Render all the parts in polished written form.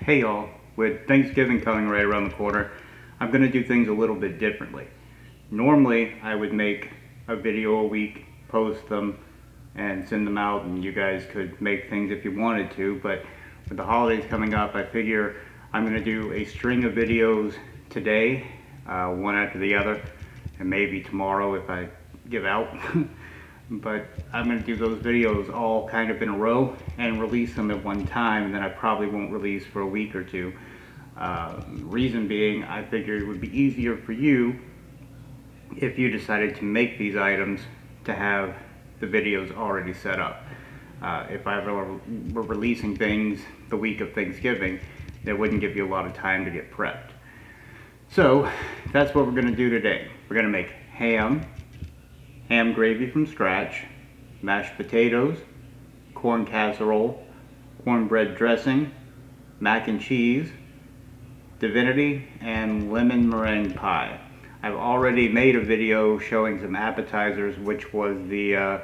Hey y'all, with Thanksgiving coming right around the corner, I'm going to do things a little bit differently. Normally, I would make a video a week, post them, and send them out, and you guys could make things if you wanted to, but with the holidays coming up, I figure I'm going to do a string of videos today, one after the other, and maybe tomorrow if I give out. But I'm going to do those videos all kind of in a row and release them at one time, and then I probably won't release for a week or two. Reason being, I figured it would be easier for you if you decided to make these items to have the videos already set up. If I were releasing things the week of Thanksgiving, that wouldn't give you a lot of time to get prepped. So that's what we're going to do today. We're going to make ham gravy from scratch, mashed potatoes, corn casserole, cornbread dressing, mac and cheese, divinity, and lemon meringue pie. I've already made a video showing some appetizers, which was the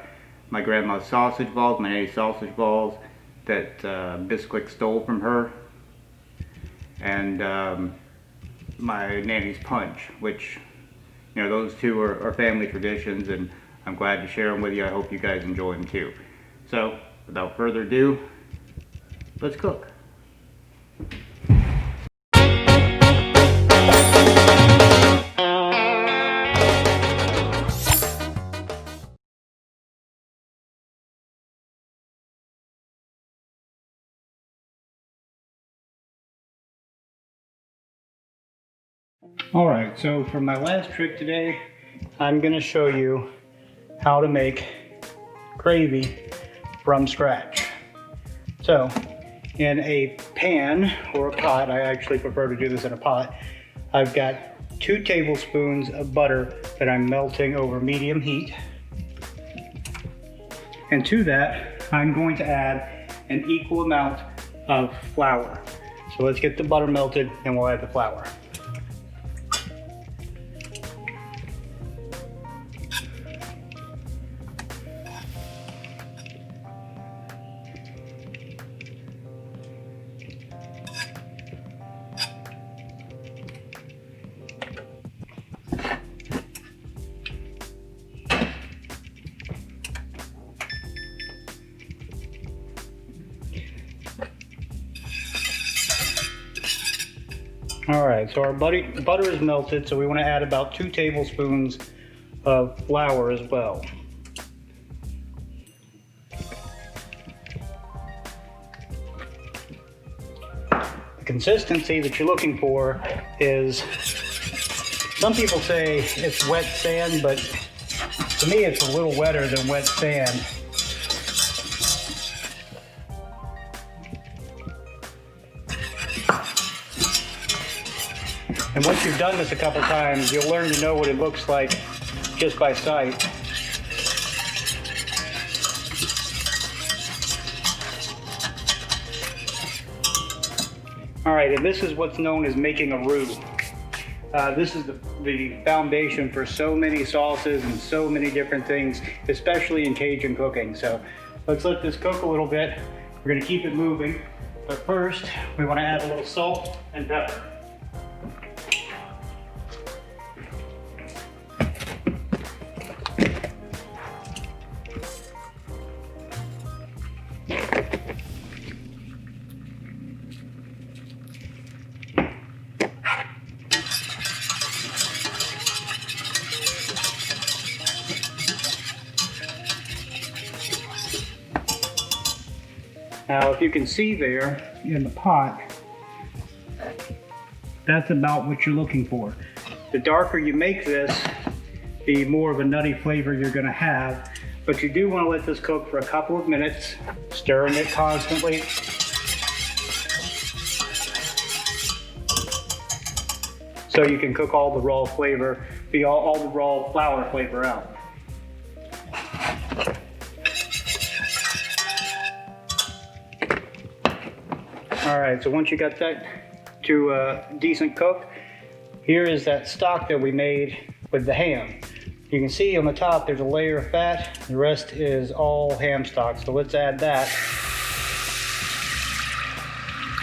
my grandma's sausage balls, my nanny's sausage balls that Bisquick stole from her, and my nanny's punch, which, you know, those two are family traditions, and I'm glad to share them with you. I hope you guys enjoy them too. So, without further ado, let's cook. Alright, so for my last trick today, I'm going to show you how to make gravy from scratch. So, in a pan or a pot, I actually prefer to do this in a pot, I've got 2 tablespoons of butter that I'm melting over medium heat. And to that, I'm going to add an equal amount of flour. So let's get the butter melted and we'll add the flour. Alright, so our butter is melted, so we want to add about 2 tablespoons of flour as well. The consistency that you're looking for is, some people say it's wet sand, but to me it's a little wetter than wet sand. And once you've done this a couple times, you'll learn to know what it looks like just by sight. Alright, and this is what's known as making a roux. This is the foundation for so many sauces and so many different things, especially in Cajun cooking. So let's let this cook a little bit. We're going to keep it moving, but first we want to add a little salt and pepper. Now, if you can see there in the pot, that's about what you're looking for. The darker you make this, the more of a nutty flavor you're going to have. But you do want to let this cook for a couple of minutes, stirring it constantly. So you can cook all the raw flavor, all the raw flour flavor out. Alright, so once you got that to a decent cook, here is that stock that we made with the ham. You can see on the top there's a layer of fat, the rest is all ham stock, so let's add that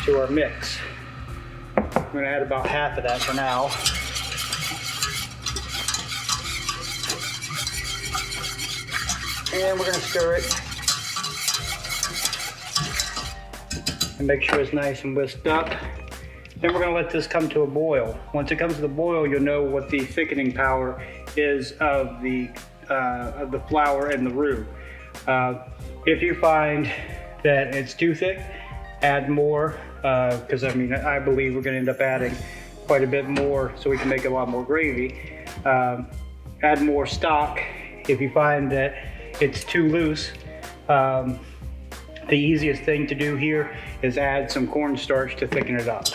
to our mix. I'm going to add about half of that for now. And we're going to stir it and make sure it's nice and whisked up. Then we're going to let this come to a boil. Once it comes to the boil, you'll know what the thickening power is of the flour and the roux. If you find that it's too thick, add more, because I believe we're going to end up adding quite a bit more so we can make a lot more gravy. Add more stock. If you find that it's too loose, the easiest thing to do here is add some cornstarch to thicken it up.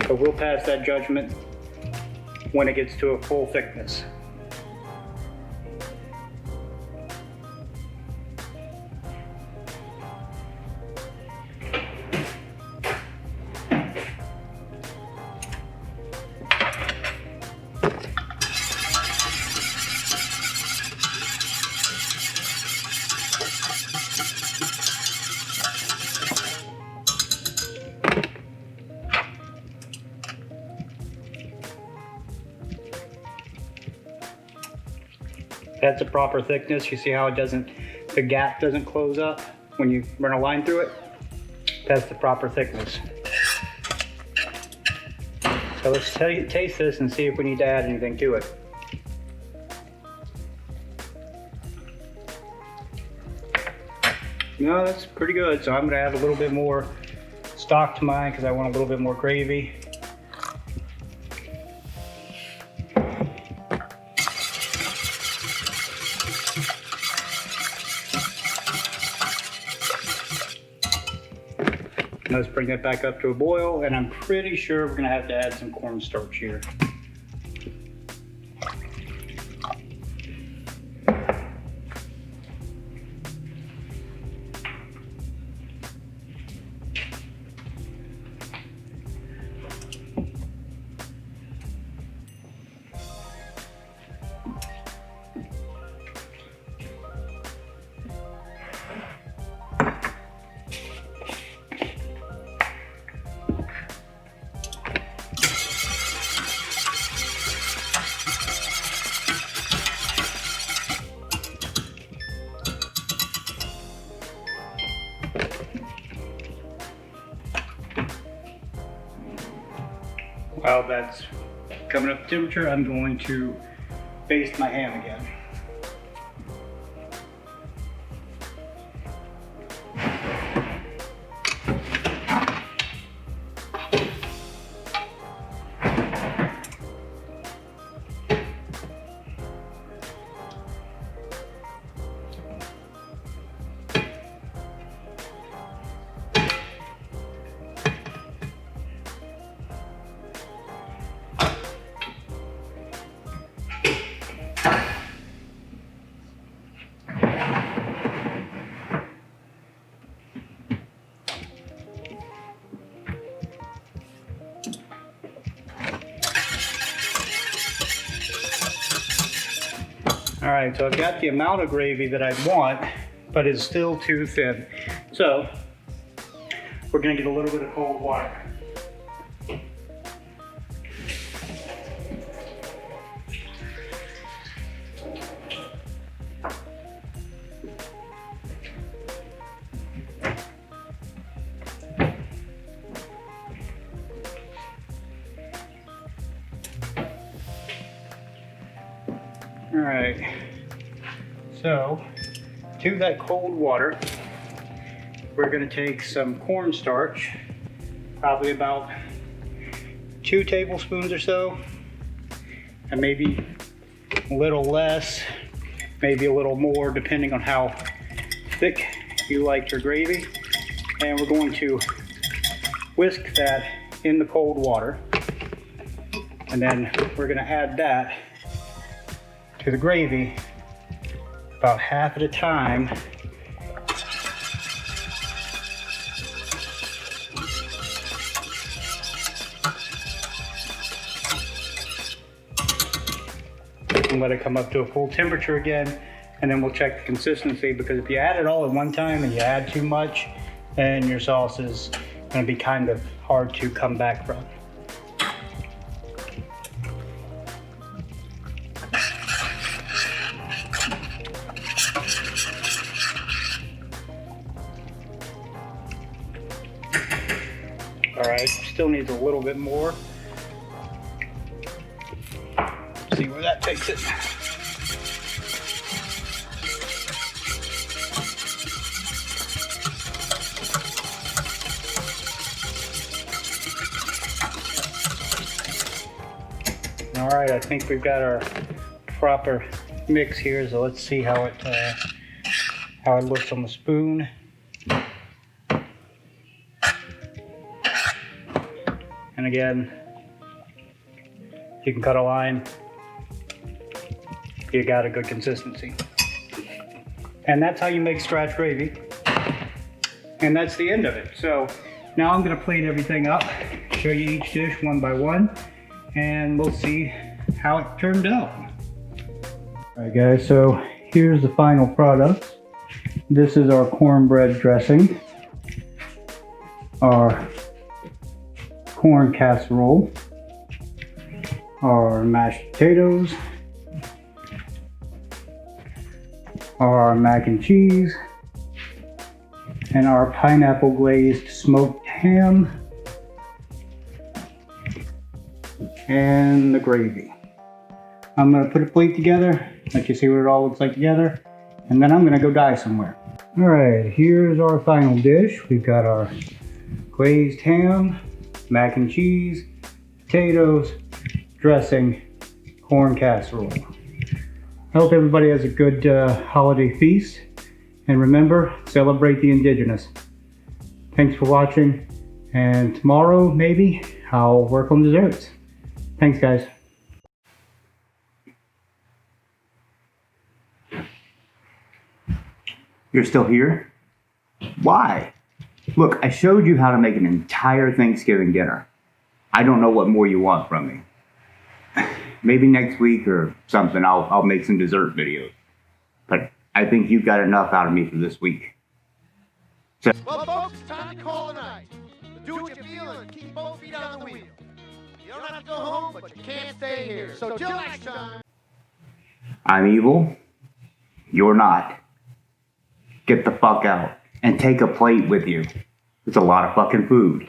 So we'll pass that judgment when it gets to a full thickness. That's a proper thickness. You see how the gap doesn't close up when you run a line through it? That's the proper thickness. So let's taste this and see if we need to add anything to it. No, that's pretty good. So I'm gonna add a little bit more stock to mine because I want a little bit more gravy. Let's bring that back up to a boil, and I'm pretty sure we're gonna have to add some cornstarch here. While that's coming up to temperature, I'm going to baste my ham again. All right, so I've got the amount of gravy that I want, but it's still too thin. So we're gonna get a little bit of cold water. All right, so to that cold water, we're gonna take some cornstarch, probably about 2 tablespoons or so, and maybe a little less, maybe a little more, depending on how thick you like your gravy. And we're going to whisk that in the cold water, and then we're gonna add that to the gravy about half at a time. and let it come up to a full temperature again. And then we'll check the consistency, because if you add it all at one time and you add too much, then your sauce is going to be kind of hard to come back from. All right, still needs a little bit more. See where that takes it. All right, I think we've got our proper mix here, so let's see how it looks on the spoon. And again, you can cut a line. You got a good consistency. And that's how you make scratch gravy. And that's the end of it. So now I'm gonna plate everything up, show you each dish one by one, and we'll see how it turned out. All right guys, so here's the final product. This is our cornbread dressing, our corn casserole, our mashed potatoes, our mac and cheese, and our pineapple glazed smoked ham, and the gravy. I'm gonna put a plate together, let you see what it all looks like together, and then I'm gonna go die somewhere. All right, here's our final dish. We've got our glazed ham, mac and cheese, potatoes, dressing, corn casserole. I hope everybody has a good holiday feast, and remember, celebrate the indigenous. Thanks for watching, and tomorrow maybe I'll work on desserts. Thanks guys. You're still here? Why? Look, I showed you how to make an entire Thanksgiving dinner. I don't know what more you want from me. Maybe next week or something I'll make some dessert videos. But I think you've got enough out of me for this week. So, well, folks, it's time to call it a night. Do what you feel and keep both feet on the wheel. You don't have to go home, but you can't stay here. So till next time. I'm evil. You're not. Get the fuck out and take a plate with you. It's a lot of fucking food.